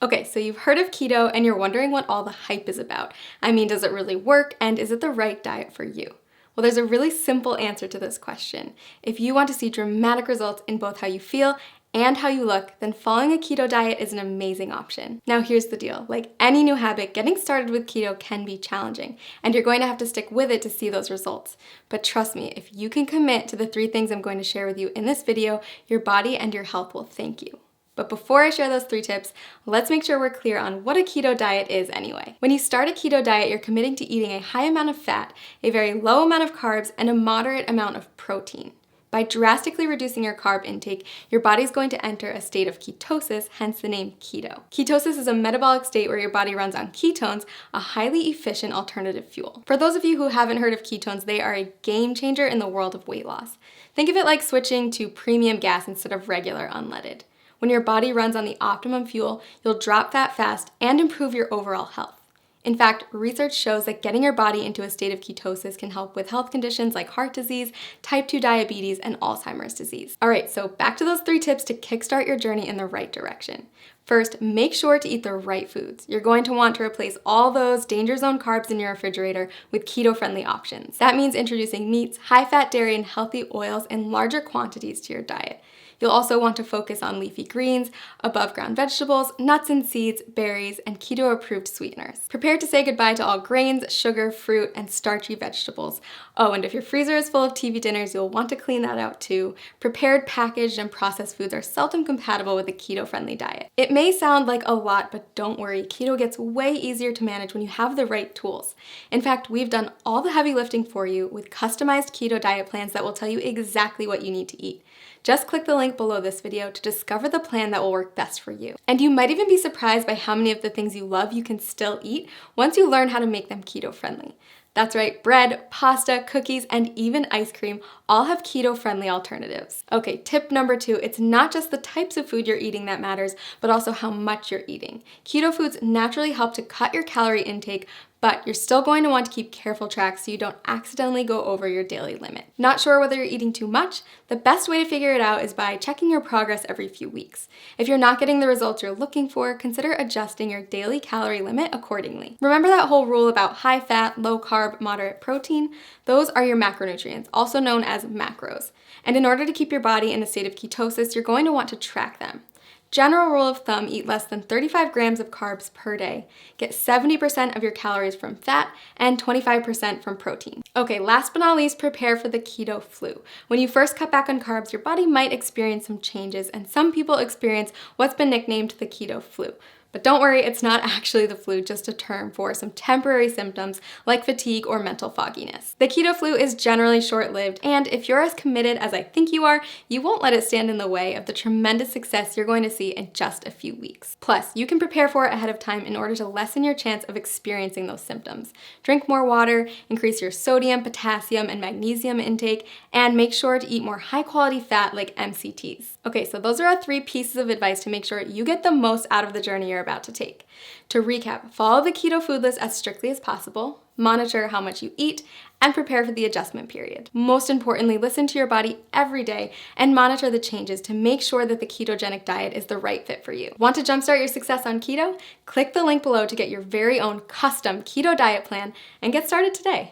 Okay, so you've heard of keto and you're wondering what all the hype is about. I mean, does it really work and is it the right diet for you? Well, there's a really simple answer to this question. If you want to see dramatic results in both how you feel and how you look, then following a keto diet is an amazing option. Now here's the deal. Like any new habit, getting started with keto can be challenging, and you're going to have to stick with it to see those results. But trust me, if you can commit to the 3 things I'm going to share with you in this video, your body and your health will thank you. But before I share those 3 tips, let's make sure we're clear on what a keto diet is anyway. When you start a keto diet, you're committing to eating a high amount of fat, a very low amount of carbs, and a moderate amount of protein. By drastically reducing your carb intake, your body's going to enter a state of ketosis, hence the name keto. Ketosis is a metabolic state where your body runs on ketones, a highly efficient alternative fuel. For those of you who haven't heard of ketones, they are a game changer in the world of weight loss. Think of it like switching to premium gas instead of regular unleaded. When your body runs on the optimum fuel, you'll drop fat fast and improve your overall health. In fact, research shows that getting your body into a state of ketosis can help with health conditions like heart disease, type 2 diabetes, and Alzheimer's disease. All right, so back to those 3 tips to kickstart your journey in the right direction. First, make sure to eat the right foods. You're going to want to replace all those danger zone carbs in your refrigerator with keto-friendly options. That means introducing meats, high-fat dairy, and healthy oils in larger quantities to your diet. You'll also want to focus on leafy greens, above-ground vegetables, nuts and seeds, berries, and keto-approved sweeteners. Prepare to say goodbye to all grains, sugar, fruit, and starchy vegetables. Oh, and if your freezer is full of TV dinners, you'll want to clean that out too. Prepared, packaged, and processed foods are seldom compatible with a keto-friendly diet. It may sound like a lot, but don't worry, keto gets way easier to manage when you have the right tools. In fact, we've done all the heavy lifting for you with customized keto diet plans that will tell you exactly what you need to eat. Just click the link below this video to discover the plan that will work best for you. And you might even be surprised by how many of the things you love you can still eat once you learn how to make them keto-friendly. That's right, bread, pasta, cookies, and even ice cream all have keto-friendly alternatives. Okay, tip number 2, it's not just the types of food you're eating that matters, but also how much you're eating. Keto foods naturally help to cut your calorie intake, but you're still going to want to keep careful track so you don't accidentally go over your daily limit. Not sure whether you're eating too much? The best way to figure it out is by checking your progress every few weeks. If you're not getting the results you're looking for, consider adjusting your daily calorie limit accordingly. Remember that whole rule about high fat, low carb, moderate protein? Those are your macronutrients, also known as macros. And in order to keep your body in a state of ketosis, you're going to want to track them. General rule of thumb, eat less than 35 grams of carbs per day. Get 70% of your calories from fat and 25% from protein. Okay, last but not least, prepare for the keto flu. When you first cut back on carbs, your body might experience some changes, and some people experience what's been nicknamed the keto flu. But don't worry, it's not actually the flu, just a term for some temporary symptoms like fatigue or mental fogginess. The keto flu is generally short-lived, and if you're as committed as I think you are, you won't let it stand in the way of the tremendous success you're going to see in just a few weeks. Plus, you can prepare for it ahead of time in order to lessen your chance of experiencing those symptoms. Drink more water, increase your sodium, potassium, and magnesium intake, and make sure to eat more high-quality fat like MCTs. Okay, so those are our 3 pieces of advice to make sure you get the most out of the journey you're about to take. To recap, follow the keto food list as strictly as possible, monitor how much you eat, and prepare for the adjustment period. Most importantly, listen to your body every day and monitor the changes to make sure that the ketogenic diet is the right fit for you. Want to jumpstart your success on keto? Click the link below to get your very own custom keto diet plan and get started today.